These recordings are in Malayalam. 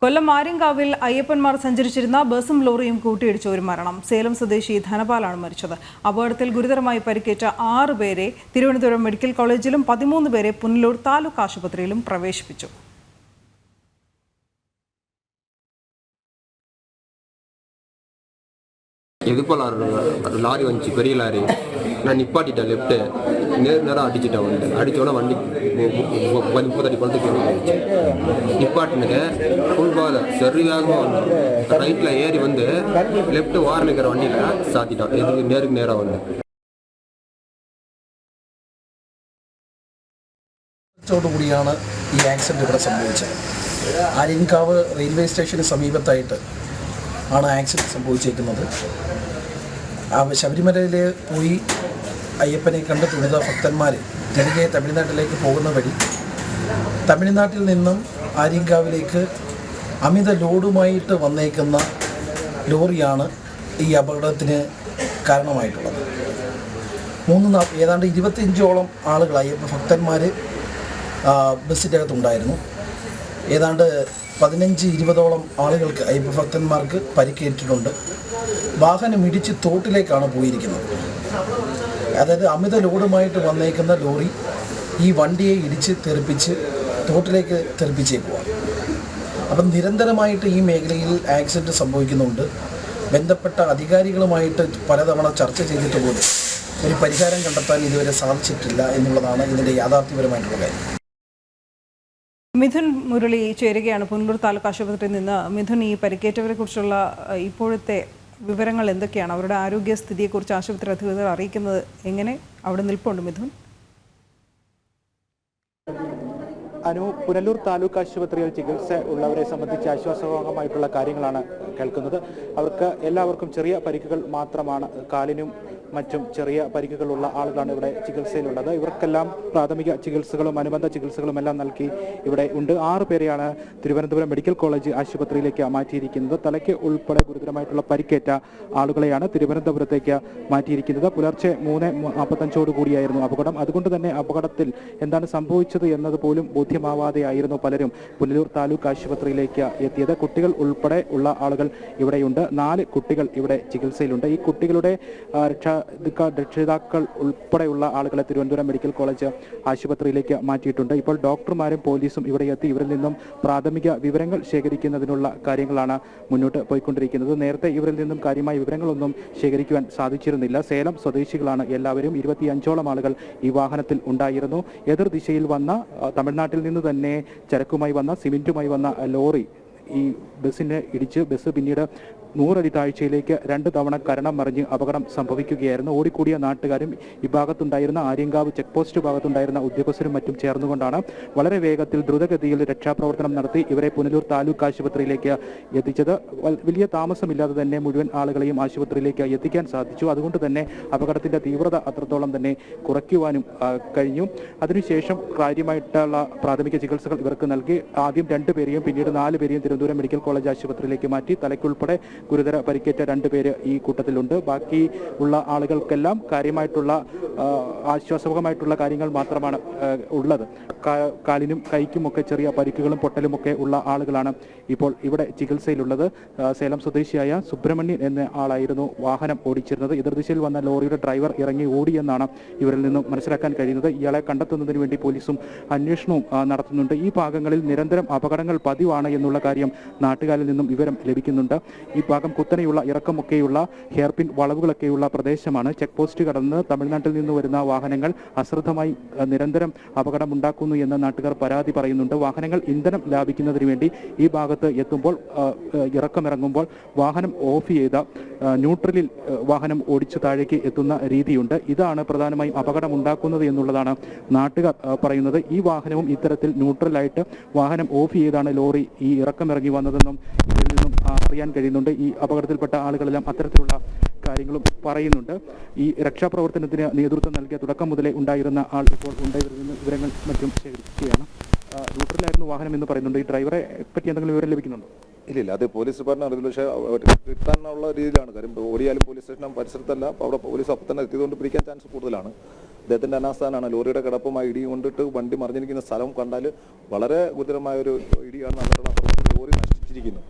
കൊല്ലം ആര്യങ്കാവിൽ അയ്യപ്പന്മാർ സഞ്ചരിച്ചിരുന്ന ബസും ലോറിയും കൂട്ടിയിടിച്ച് ഒരു മരണം. സേലം സ്വദേശി ധനപാലാണ് മരിച്ചത്. അപകടത്തിൽ ഗുരുതരമായി പരിക്കേറ്റ 6 പേരെ തിരുവനന്തപുരം മെഡിക്കൽ കോളേജിലും 13 പേരെ പുനലൂർ താലൂക്ക് ആശുപത്രിയിലും പ്രവേശിപ്പിച്ചു. லாரி வந்துச்சு, பெரிய லாரி. நான் நிப்பாட்டிட்டேன், லெஃப்ட்டு நேரம் அடிச்சுட்டேன். அடித்தோடனே வண்டி 30 அடி குளத்துக்கு போயிடுச்சு. நிப்பாட்டினது ஃபுல் பாதை சரி வேகமாக வந்து ரைட்டில் ஏறி வந்து லெஃப்ட்டு வார நிற்கிற வண்டியில் சாத்திட்டான். எதுக்கு நேருக்கு நேராக வந்து കൂടിയാണ് ഈ ആക്സിഡൻറ്റ് ഇവിടെ സംഭവിച്ചത്. ആര്യങ്കാവ് റെയിൽവേ സ്റ്റേഷന് സമീപത്തായിട്ട് ആണ് ആക്സിഡൻറ്റ് സംഭവിച്ചേക്കുന്നത്. ശബരിമലയിൽ പോയി അയ്യപ്പനെ കണ്ട് തൊഴുത ഭക്തന്മാർ തിരികെ തമിഴ്നാട്ടിലേക്ക് പോകുന്ന വഴി തമിഴ്നാട്ടിൽ നിന്നും ആര്യങ്കാവിലേക്ക് അമിത ലോഡുമായിട്ട് വന്നേക്കുന്ന ലോറിയാണ് ഈ അപകടത്തിന് കാരണമായിട്ടുള്ളത്. ഏതാണ്ട് 25ഓളം ആളുകൾ അയ്യപ്പ ഭക്തന്മാർ ബസ്സിൻ്റെ അകത്തുണ്ടായിരുന്നു. ഏതാണ്ട് 15-20ഓളം ആളുകൾക്ക് അയ്യപ്പ ഭക്തന്മാർക്ക് പരിക്കേറ്റിട്ടുണ്ട്. വാഹനം ഇടിച്ച് തോട്ടിലേക്കാണ് പോയിരിക്കുന്നത്. അതായത് അമിത ലോഡുമായിട്ട് വന്നേക്കുന്ന ലോറി ഈ വണ്ടിയെ ഇടിച്ച് തെറിപ്പിച്ച് തോട്ടിലേക്ക് തെറിപ്പിച്ചേക്കുവാണ്. അപ്പം നിരന്തരമായിട്ട് ഈ മേഖലയിൽ ആക്സിഡൻറ്റ് സംഭവിക്കുന്നുണ്ട്. ബന്ധപ്പെട്ട അധികാരികളുമായിട്ട് പലതവണ ചർച്ച ചെയ്തിട്ട് പോലും ഒരു പരിഹാരം കണ്ടെത്താൻ ഇതുവരെ സാധിച്ചിട്ടില്ല എന്നുള്ളതാണ് ഇതിൻ്റെ യാഥാർത്ഥ്യപരമായിട്ടുള്ള കാര്യം. മിഥുൻ മുരളി ചേരുകയാണ് പുനലൂർ താലൂക്ക് ആശുപത്രിയിൽ നിന്ന്. മിഥുൻ, ഈ പരിക്കേറ്റവരെ കുറിച്ചുള്ള ഇപ്പോഴത്തെ വിവരങ്ങൾ എന്തൊക്കെയാണ്? അവരുടെ ആരോഗ്യസ്ഥിതിയെക്കുറിച്ച് ആശുപത്രി അധികൃതർ അറിയിക്കുന്നത് എങ്ങനെ? അവിടെ നിൽപ്പുണ്ട് മിഥുൻ. പുനലൂർ താലൂക്ക് ആശുപത്രിയിൽ ചികിത്സ ഉള്ളവരെ സംബന്ധിച്ച് ആശ്വാസകരമായിട്ടുള്ള കാര്യങ്ങളാണ് കേൾക്കുന്നത്. അവർക്ക് എല്ലാവർക്കും ചെറിയ പരിക്കുകൾ മാത്രമാണ്. കാലിനും മറ്റും ചെറിയ പരിക്കുകളുള്ള ആളുകളാണ് ഇവിടെ ചികിത്സയിലുള്ളത്. ഇവർക്കെല്ലാം പ്രാഥമിക ചികിത്സകളും അനുബന്ധ ചികിത്സകളും എല്ലാം നൽകി ഇവിടെ ഉണ്ട്. 6 പേരെയാണ് തിരുവനന്തപുരം മെഡിക്കൽ കോളേജ് ആശുപത്രിയിലേക്ക് മാറ്റിയിരിക്കുന്നത്. തലയ്ക്ക് ഉൾപ്പെടെ ഗുരുതരമായിട്ടുള്ള പരിക്കേറ്റ ആളുകളെയാണ് തിരുവനന്തപുരത്തേക്ക് മാറ്റിയിരിക്കുന്നത്. പുലർച്ചെ 3:45 കൂടിയായിരുന്നു അപകടം. അതുകൊണ്ട് തന്നെ അപകടത്തിൽ എന്താണ് സംഭവിച്ചത് എന്നത് പോലും ബോധ്യമാവാതെയായിരുന്നു പലരും പുനലൂർ താലൂക്ക് ആശുപത്രിയിലേക്ക് എത്തിയത്. കുട്ടികൾ ഉൾപ്പെടെ ഉള്ള ആളുകൾ ഇവിടെയുണ്ട്. 4 കുട്ടികൾ ഇവിടെ ചികിത്സയിലുണ്ട്. ഈ കുട്ടികളുടെ രക്ഷിതാക്കൾ ഉൾപ്പെടെയുള്ള ആളുകളെ തിരുവനന്തപുരം മെഡിക്കൽ കോളേജ് ആശുപത്രിയിലേക്ക് മാറ്റിയിട്ടുണ്ട്. ഇപ്പോൾ ഡോക്ടർമാരും പോലീസും ഇവിടെ എത്തി ഇവരിൽ നിന്നും പ്രാഥമിക വിവരങ്ങൾ ശേഖരിക്കുന്നതിനുള്ള കാര്യങ്ങളാണ് മുന്നോട്ട് പോയിക്കൊണ്ടിരിക്കുന്നത്. നേരത്തെ ഇവരിൽ നിന്നും കാര്യമായ വിവരങ്ങളൊന്നും ശേഖരിക്കുവാൻ സാധിച്ചിരുന്നില്ല. സേലം സ്വദേശികളാണ് എല്ലാവരും. 25ഓളം ആളുകൾ ഈ വാഹനത്തിൽ ഉണ്ടായിരുന്നു. എതിർദിശയിൽ വന്ന തമിഴ്നാട്ടിൽ നിന്ന് തന്നെ ചരക്കുമായി വന്ന സിമെന്റുമായി വന്ന ലോറി ഈ ബസ്സിനെ ഇടിച്ച് ബസ് പിന്നീട് 100 അടി താഴ്ചയിലേക്ക് 2 തവണ കരണം മറിഞ്ഞ് അപകടം സംഭവിക്കുകയായിരുന്നു. ഓടിക്കൂടിയ നാട്ടുകാരും ഈ ഭാഗത്തുണ്ടായിരുന്ന ആര്യങ്കാവ് ചെക്ക് പോസ്റ്റ് ഭാഗത്തുണ്ടായിരുന്ന ഉദ്യോഗസ്ഥരും മറ്റും ചേർന്നുകൊണ്ടാണ് വളരെ വേഗത്തിൽ ദ്രുതഗതിയിൽ രക്ഷാപ്രവർത്തനം നടത്തി ഇവരെ പുനലൂർ താലൂക്ക് ആശുപത്രിയിലേക്ക് എത്തിച്ചത്. വലിയ താമസമില്ലാതെ തന്നെ മുഴുവൻ ആളുകളെയും ആശുപത്രിയിലേക്ക് എത്തിക്കാൻ സാധിച്ചു. അതുകൊണ്ട് തന്നെ അപകടത്തിൻ്റെ തീവ്രത അത്രത്തോളം തന്നെ കുറയ്ക്കുവാനും കഴിഞ്ഞു. അതിനുശേഷം കാര്യമായിട്ടുള്ള പ്രാഥമിക ചികിത്സകൾ ഇവർക്ക് നൽകി. ആദ്യം 2 പേരെയും പിന്നീട് 4 പേരെയും തിരുവനന്തപുരം മെഡിക്കൽ കോളേജ് ആശുപത്രിയിലേക്ക് മാറ്റി. തലയ്ക്കുൾപ്പെടെ ഗുരുതര പരിക്കേറ്റ 2 പേര് ഈ കൂട്ടത്തിലുണ്ട്. ബാക്കി ഉള്ള ആളുകൾക്കെല്ലാം കാര്യമായിട്ടുള്ള ആശ്വാസകരമായിട്ടുള്ള കാര്യങ്ങൾ മാത്രമാണ് ഉള്ളത്. കാലിനും കൈക്കുമൊക്കെ ചെറിയ പരിക്കുകളും പൊട്ടലുമൊക്കെ ഉള്ള ആളുകളാണ് ഇപ്പോൾ ഇവിടെ ചികിത്സയിലുള്ളത്. സേലം സ്വദേശിയായ സുബ്രഹ്മണ്യൻ എന്ന ആളായിരുന്നു വാഹനം ഓടിച്ചിരുന്നത്. എതിർദിശയിൽ വന്ന ലോറിയുടെ ഡ്രൈവർ ഇറങ്ങി ഓടിയെന്നാണ് ഇവരിൽ നിന്നും മനസ്സിലാക്കാൻ കഴിയുന്നത്. ഇയാളെ കണ്ടെത്തുന്നതിന് വേണ്ടി പോലീസും അന്വേഷണവും നടത്തുന്നുണ്ട്. ഈ ഭാഗങ്ങളിൽ നിരന്തരം അപകടങ്ങൾ പതിവാണ് എന്നുള്ള കാര്യം നാട്ടുകാരിൽ നിന്നും വിവരം ലഭിക്കുന്നുണ്ട്. ഈ ഭാഗം കുത്തനെയുള്ള ഇറക്കമൊക്കെയുള്ള ഹെയർപിൻ വളവുകളൊക്കെയുള്ള പ്രദേശമാണ്. ചെക്ക് പോസ്റ്റ് കടന്ന് തമിഴ്നാട്ടിൽ നിന്ന് വരുന്ന വാഹനങ്ങൾ അശ്രദ്ധമായി നിരന്തരം അപകടമുണ്ടാക്കുന്നു എന്ന് നാട്ടുകാർ പരാതി പറയുന്നുണ്ട്. വാഹനങ്ങൾ ഇന്ധനം ലാഭിക്കുന്നതിന് വേണ്ടി ഈ ഭാഗത്ത് എത്തുമ്പോൾ ഇറക്കമിറങ്ങുമ്പോൾ വാഹനം ഓഫ് ചെയ്ത ന്യൂട്രലിൽ വാഹനം ഓടിച്ചു താഴേക്ക് എത്തുന്ന രീതിയുണ്ട്. ഇതാണ് പ്രധാനമായും അപകടമുണ്ടാക്കുന്നത് എന്നുള്ളതാണ് നാട്ടുകാർ പറയുന്നത്. ഈ വാഹനവും ഇത്തരത്തിൽ ന്യൂട്രലായിട്ട് വാഹനം ഓഫ് ചെയ്താണ് ലോറി ഈ ഇറക്കമിറങ്ങി വന്നതെന്നും ഇതിൽ നിന്നും അറിയാൻ കഴിയുന്നുണ്ട്. ഈ അപകടത്തിൽപ്പെട്ട ആളുകളെല്ലാം അത്തരത്തിലുള്ള കാര്യങ്ങളും പറയുന്നുണ്ട്. ഈ രക്ഷാപ്രവർത്തനത്തിന് നേതൃത്വം നൽകിയ തുടക്കം മുതലേ ഉണ്ടായിരുന്ന ആൾ ഇപ്പോൾ ഉണ്ടായിരുന്ന വിവരങ്ങൾ മറ്റും ശേഖരിക്കുകയാണ്. റൂട്ടറിലായിരുന്നു വാഹനം എന്ന് പറയുന്നുണ്ട്. ഈ ഡ്രൈവറെ പറ്റി എന്തെങ്കിലും വിവരം ലഭിക്കുന്നുണ്ടോ? ഇല്ല, അത് പോലീസ് ഡിപ്പാർട്ട്മെന്റ് അറിയില്ല. പക്ഷേ കിട്ടാനുള്ള രീതിയിലാണ് കാര്യം. ഓടിയാലും പോലീസ് സ്റ്റേഷൻ പരിസരത്തല്ല, അവിടെ പോലീസ് അപ്പം തന്നെ എത്തിയതുകൊണ്ട് പിടിക്കാൻ ചാൻസ് കൂടുതലാണ്. അദ്ദേഹത്തിൻ്റെ അനാസ്ഥാനാണ്. ലോറിയുടെ കിടപ്പുമായി ഇടി കൊണ്ടിട്ട് വണ്ടി മറിഞ്ഞിരിക്കുന്ന സ്ഥലം കണ്ടാൽ വളരെ ഗുരുതരമായ ഒരു ഇടിയാണ്. എന്നിട്ടുള്ള ലോറി നശിച്ചിരിക്കുന്നത്.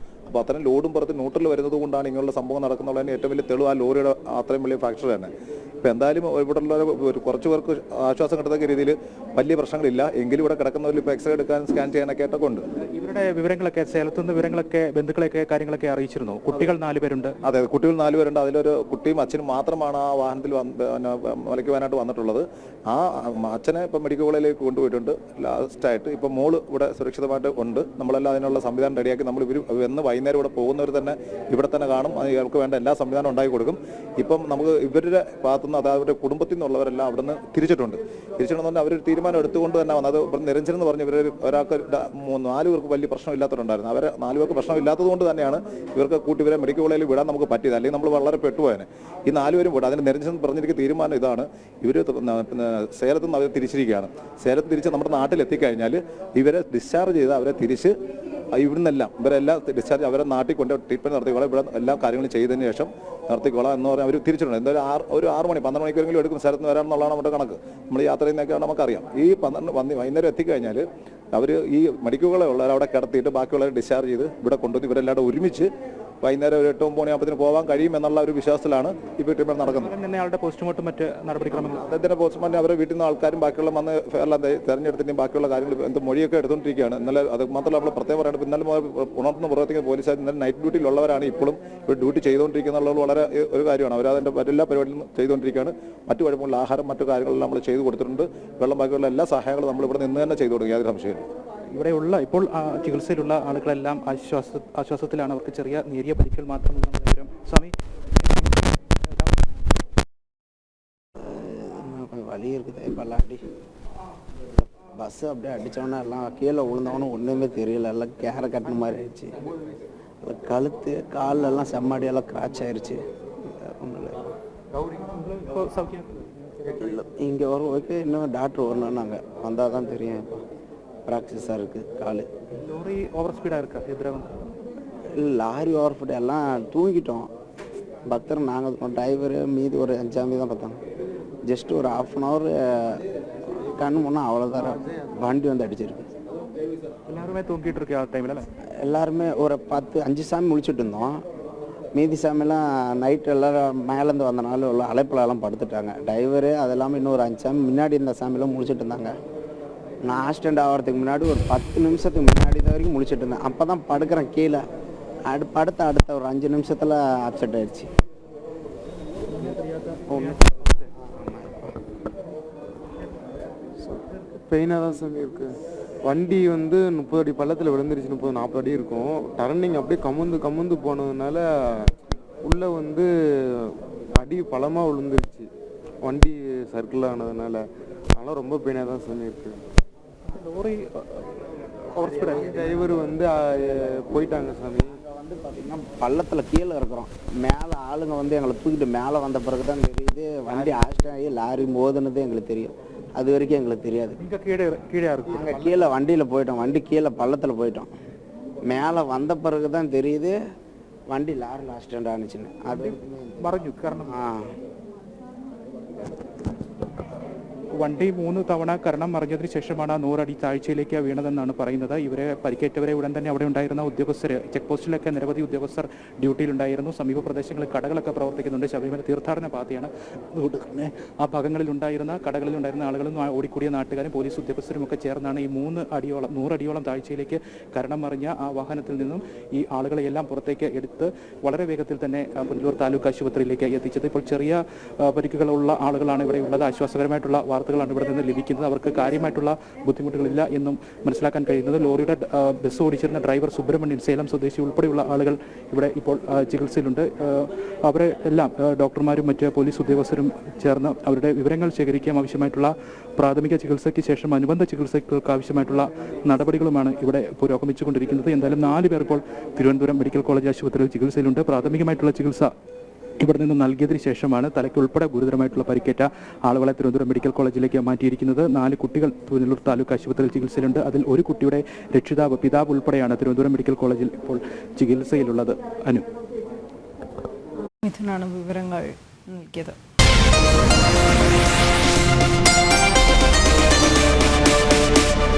അപ്പോൾ അത്രയും ലോഡും പുറത്ത് ന്യൂട്രൽ വരുന്നത് കൊണ്ടാണ് ഇങ്ങനെയുള്ള സംഭവം നടക്കുന്നുള്ളതിന് ഏറ്റവും വലിയ തെളിവ് ആ ലോറിയുടെ അത്രയും വലിയ ഫാക്ടർ തന്നെ. ഇപ്പോൾ എന്തായാലും ഇവിടെയുള്ള കുറച്ച് പേർക്ക് ആശ്വാസം കിട്ടത്തക്ക രീതിയിൽ വലിയ പ്രശ്നങ്ങളില്ല. എങ്കിലും ഇവിടെ കിടക്കുന്നവരിൽ ഇപ്പോൾ എക്സ്റേ എടുക്കാൻ സ്കാൻ ചെയ്യാനൊക്കെ ആയിട്ടൊക്കെ ഉണ്ട്. ഇവരുടെ വിവരങ്ങളൊക്കെ സ്ഥലത്തുനിന്ന് വിവരങ്ങളൊക്കെ ബന്ധുക്കളെയൊക്കെ കാര്യങ്ങളൊക്കെ അറിയിച്ചിരുന്നു. കുട്ടികൾ 4 പേരുണ്ട്. അതെ, കുട്ടികൾ 4 പേരുണ്ട്. അതിലൊരു കുട്ടിയും അച്ഛനും മാത്രമാണ് ആ വാഹനത്തിൽ മലയ്ക്കുവാനായിട്ട് വന്നിട്ടുള്ളത്. ആ അച്ഛനെ ഇപ്പം മെഡിക്കൽ കോളേജിലേക്ക് കൊണ്ടുപോയിട്ടുണ്ട് ലാസ്റ്റായിട്ട്. ഇപ്പം മോള് ഇവിടെ സുരക്ഷിതമായിട്ട് ഉണ്ട്. നമ്മളെല്ലാം അതിനുള്ള സംവിധാനം റെഡിയാക്കി നമ്മൾ എന്ന് വൈകുന്നേരം ഇവിടെ പോകുന്നവർ തന്നെ ഇവിടെ തന്നെ കാണും. ഇവർക്ക് വേണ്ട എല്ലാ സംവിധാനം ഉണ്ടാക്കി കൊടുക്കും. ഇപ്പം നമുക്ക് ഇവരുടെ ഭാഗത്തുനിന്ന് അതായത് അവരുടെ കുടുംബത്തിൽ നിന്നുള്ളവരെല്ലാം അവിടെ നിന്ന് തിരിച്ചിട്ടുണ്ടെന്ന് അവരൊരു തീരുമാനം എടുത്തുകൊണ്ട് തന്നെ വന്നത്. ഇവിടെ നിരഞ്ജൻ എന്ന് പറഞ്ഞ ഒരാൾക്ക് 4 പേർക്ക് വലിയ പ്രശ്നമില്ലാത്തവരുണ്ടായിരുന്നു. അവരെ 4 പേർക്ക് പ്രശ്നമില്ലാത്തത് കൊണ്ട് തന്നെയാണ് ഇവർക്ക് ഇവരെ മെഡിക്കൽ കോളേജിൽ വിടാൻ നമുക്ക് പറ്റിയത്. അല്ലെങ്കിൽ നമ്മൾ വളരെ പെട്ടുപോയനെ. ഈ 4 പേരും വിടാം. അതിന് നിരഞ്ജൻ പറഞ്ഞിരിക്കുന്ന തീരുമാനം ഇതാണ്. ഇവർ സേലത്ത് നിന്ന് അവർ തിരിച്ചിരിക്കുകയാണ്. സേലത്ത് തിരിച്ച് നമ്മുടെ നാട്ടിൽ എത്തിക്കഴിഞ്ഞാൽ ഇവരെ ഡിസ്ചാർജ് ചെയ്ത് അവരെ തിരിച്ച് ഇവിടുന്നെല്ലാം ഇവരെല്ലാം ഡിസ്ചാർജ് അവരെ നാട്ടിൽ കൊണ്ട് ട്രീറ്റ്മെൻറ്റ് നടത്തിക്കോളാം. ഇവിടെ എല്ലാ കാര്യങ്ങളും ചെയ്തതിന് ശേഷം നടത്തിക്കോളാം എന്ന് പറഞ്ഞാൽ അവർ തിരിച്ചിട്ടുണ്ട്. എന്തായാലും ഒരു 6 മണി 12 മണിക്കൂറെങ്കിലും എടുക്കും സ്ഥലത്ത് നിന്ന് വരാമെന്നുള്ളതാണ് നമ്മുടെ കണക്ക്. നമ്മൾ യാത്ര ചെയ്യുന്നതൊക്കെയാണ് നമുക്കറിയാം. ഈ 12 വൈകുന്നേരം എത്തിക്കഴിഞ്ഞാൽ അവർ ഈ മെഡിക്കൽ കോളേജ് ഉള്ളവർ അവിടെ കിടത്തിയിട്ട് ബാക്കിയുള്ളവരെ ഡിസ്ചാർജ് ചെയ്ത് ഇവിടെ കൊണ്ടുവന്ന് ഇവരെല്ലാവരും ഒരുമിച്ച് വൈകുന്നേരം ഒരു 8-9 മണിയാകുമ്പോൾ പോകാൻ കഴിയും എന്നുള്ള ഒരു വിശ്വാസത്തിലാണ് ഇപ്പോൾ ട്രീറ്റ്മെൻറ്റ് നടക്കുന്നത്. ആളുടെ പോസ്റ്റ്മോർട്ടം മറ്റ് നടപടിക്രമങ്ങൾ അദ്ദേഹത്തിൻ്റെ പോസ്റ്റ്മോർട്ടം അവരെ വീട്ടിൽ നിന്ന് ആൾക്കാരും ബാക്കിയുള്ള വന്ന് എല്ലാം തെരഞ്ഞെടുത്തിട്ടും ബാക്കിയുള്ള കാര്യങ്ങൾ മൊഴിയൊക്കെ എടുത്തുകൊണ്ടിരിക്കുകയാണ്. ഇന്നലെ അത് മാത്രമല്ല നമ്മൾ പ്രത്യേകം പറയുന്നത് ഇന്നലെ ഉണർത്തുന്ന പ്രവർത്തിക്കുന്ന പോലീസുകാർ ഇന്നലെ നൈറ്റ് ഡ്യൂട്ടിയിലുള്ളവരാണ് ഇപ്പോഴും ഇവിടെ ഡ്യൂട്ടി ചെയ്തുകൊണ്ടിരിക്കുന്നുള്ളത് വളരെ ഒരു കാര്യമാണ്. അവരതിൻ്റെ എല്ലാ പരിപാടികളും ചെയ്തുകൊണ്ടിരിക്കുകയാണ്. മറ്റു കുഴപ്പമില്ല. ആഹാരം മറ്റു കാര്യങ്ങളും നമ്മൾ ചെയ്തു കൊടുത്തിട്ടുണ്ട്. വെള്ളം ബാക്കിയുള്ള എല്ലാ സഹായങ്ങളും നമ്മൾ ഇവിടെ നിന്ന് തന്നെ ചെയ്തു കൊടുക്കുക. യാതൊരു സംശയമില്ല. ഇവിടെയുള്ള ഇപ്പോൾ ചികിത്സയിലുള്ള ആളുകളെല്ലാം ആശ്വാസത്തിലാണ്. അവർക്ക് ചെറിയ നേരിയ പരിക്കുകൾ മാത്രമെന്നുള്ള വിവരം. സ്വാമി, வலி இருக்குது. இப்போல்லாம் பஸ்ஸு அப்படியே அடித்தோன்னே எல்லாம் கீழே விழுந்தவொன்னே ஒன்றுமே தெரியல. எல்லாம் கேரை கட்டின மாதிரி ஆயிடுச்சு. கழுத்து காலெல்லாம் செம்மாடியெல்லாம் கிராச் ஆயிடுச்சு. ஒன்றும் இல்லை, இங்கே வரும்போது இன்னும் டாக்டர் வரணும்னாங்க. வந்தால் தான் தெரியும். இப்போ ப்ராக்டிஸாக இருக்குது கால். ലോറി ഓവർ സ്പീഡാக இருக்கா? எதிராக லாரி ஓவர் ஸ்பீடு எல்லாம் தூங்கிட்டோம். பக்தர் நாங்கள் டிரைவரு மீதி ஒரு 5 தான் பார்த்தாங்க. ஜஸ்ட் ஒரு 1/2 hour கண்ணு முன்னே அவ்வளோதான் வண்டி வந்து அடிச்சிருக்கு. எல்லாருமே தூங்கிட்டு இருக்கு டைமில். எல்லாருமே ஒரு 5 சாமி முழிச்சிட்டு இருந்தோம். மீதி சாமியெல்லாம் நைட்டு எல்லோரும் மேலேருந்து வந்தனால உள்ள அழைப்பிலெல்லாம் படுத்துட்டாங்க. டிரைவரு அது இல்லாமல் இன்னும் ஒரு 5 சாமி முன்னாடி இருந்த சாமியெல்லாம் முழிச்சிட்டு இருந்தாங்க. நான் ஆக்சிடெண்ட் ஆகிறதுக்கு முன்னாடி ஒரு 10 நிமிஷத்துக்கு முன்னாடி தான் வரைக்கும் முழிச்சிட்டு இருந்தேன். அப்போ தான் படுக்கிறேன் கீழே. அடுத்த ஒரு 5 நிமிஷத்தில் அப்செட் ஆயிடுச்சு. பெயினாக தான் சாமி இருக்குது. வண்டி வந்து 30 அடி பள்ளத்தில் விழுந்துருச்சு. 30-40 அடி இருக்கும். டர்னிங் அப்படியே கமுந்து போனதுனால உள்ளே வந்து அடி பலமாக விழுந்துருச்சு. வண்டி சர்க்கிள் ஆனதுனால அதனால் ரொம்ப பெயினாக தான் சாமி இருக்குது. ലോറി ஓவர் ஸ்பீடாக டிரைவர் வந்து போயிட்டாங்க சாமி. வந்து பார்த்திங்கன்னா பள்ளத்தில் கீழே இருக்கிறோம். மேலே ஆளுங்க வந்து எங்களை தூக்கிட்டு மேலே வந்த பிறகு தான் தெரியுது வண்டி ஆக்சிடென்ட் ஆகி லாரி மோதுனது எங்களுக்கு தெரியும். அது வரைக்கும் எங்களுக்கு தெரியாது. இங்கே கீழே இருக்கு. நாங்கள் கீழே வண்டியில் போயிட்டோம். வண்டி கீழே பள்ளத்தில் போயிட்டோம். மேலே வந்த பிறகு தான் தெரியுது வண்டி லாரியில் ஆக்சிடென்ட் ஆனிச்சுன்னு. அது പറഞ്ഞു കാരണം ஆ വണ്ടി 3 തവണ കരണം മറിഞ്ഞതിന് ശേഷമാണ് 100 അടി താഴ്ചയിലേക്ക് വീണതെന്നാണ് പറയുന്നത്. ഇവരെ പരിക്കേറ്റവരെ ഉടൻ തന്നെ അവിടെ ഉണ്ടായിരുന്ന ഉദ്യോഗസ്ഥർ, ചെക്ക് പോസ്റ്റിലൊക്കെ നിരവധി ഉദ്യോഗസ്ഥർ ഡ്യൂട്ടിയിലുണ്ടായിരുന്നു. സമീപ പ്രദേശങ്ങളിൽ കടകളൊക്കെ പ്രവർത്തിക്കുന്നുണ്ട്. ശബരിമല തീർത്ഥാടന പാതയാണ്. അതുകൊണ്ട് തന്നെ ആ ഭാഗങ്ങളിലുണ്ടായിരുന്ന കടകളിലുണ്ടായിരുന്ന ആളുകളും ഓടിക്കൂടിയ നാട്ടുകാരും പോലീസ് ഉദ്യോഗസ്ഥരും ഒക്കെ ചേർന്നാണ് ഈ 100 അടിയോളം താഴ്ചയിലേക്ക് കരണം മറിഞ്ഞ ആ വാഹനത്തിൽ നിന്നും ഈ ആളുകളെയെല്ലാം പുറത്തേക്ക് എടുത്ത് വളരെ വേഗത്തിൽ തന്നെ പുനലൂർ താലൂക്ക് ആശുപത്രിയിലേക്ക് എത്തിച്ചത്. ഇപ്പോൾ ചെറിയ പരിക്കുകളുള്ള ആളുകളാണ് ഇവിടെ ഉള്ളത്. ആശ്വാസകരമായിട്ടുള്ള വാർത്തകളാണ് ഇവിടെ നിന്ന് ലഭിക്കുന്നത്. അവർക്ക് കാര്യമായിട്ടുള്ള ബുദ്ധിമുട്ടുകളില്ല എന്നും മനസ്സിലാക്കാൻ കഴിയുന്നത്. ലോറിയുടെ ബസ് ഓടിച്ചിരുന്ന ഡ്രൈവർ സുബ്രഹ്മണ്യൻ, സേലം സ്വദേശി ഉൾപ്പെടെയുള്ള ആളുകൾ ഇവിടെ ഇപ്പോൾ ചികിത്സയിലുണ്ട്. അവരെ എല്ലാം ഡോക്ടർമാരും മറ്റ് പോലീസ് ഉദ്യോഗസ്ഥരും ചേർന്ന് അവരുടെ വിവരങ്ങൾ ശേഖരിക്കാൻ ആവശ്യമായിട്ടുള്ള പ്രാഥമിക ചികിത്സയ്ക്ക് ശേഷം അനുബന്ധ ചികിത്സകൾക്ക് ആവശ്യമായിട്ടുള്ള നടപടികളുമാണ് ഇവിടെ പുരോഗമിച്ചുകൊണ്ടിരിക്കുന്നത്. എന്തായാലും 4 പേർ ഇപ്പോൾ തിരുവനന്തപുരം മെഡിക്കൽ കോളേജ് ആശുപത്രിയിൽ ചികിത്സയിലുണ്ട്. പ്രാഥമികമായിട്ടുള്ള ചികിത്സ ഇവിടെ നിന്ന് നൽകിയതിന് ശേഷമാണ് തലയ്ക്ക് ഉൾപ്പെടെ ഗുരുതരമായിട്ടുള്ള പരിക്കേറ്റ ആളുകളെ തിരുവനന്തപുരം മെഡിക്കൽ കോളേജിലേക്ക് മാറ്റിയിരിക്കുന്നത്. 4 കുട്ടികൾ പുനലൂർ താലൂക്ക് ആശുപത്രിയിൽ ചികിത്സയിലുണ്ട്. അതിൽ ഒരു കുട്ടിയുടെ പിതാവ് ഉൾപ്പെടെയാണ് തിരുവനന്തപുരം മെഡിക്കൽ കോളേജിൽ ഇപ്പോൾ ചികിത്സയിലുള്ളത്. അനു മിഥുനാണ് വിവരങ്ങൾ നൽകിയത്.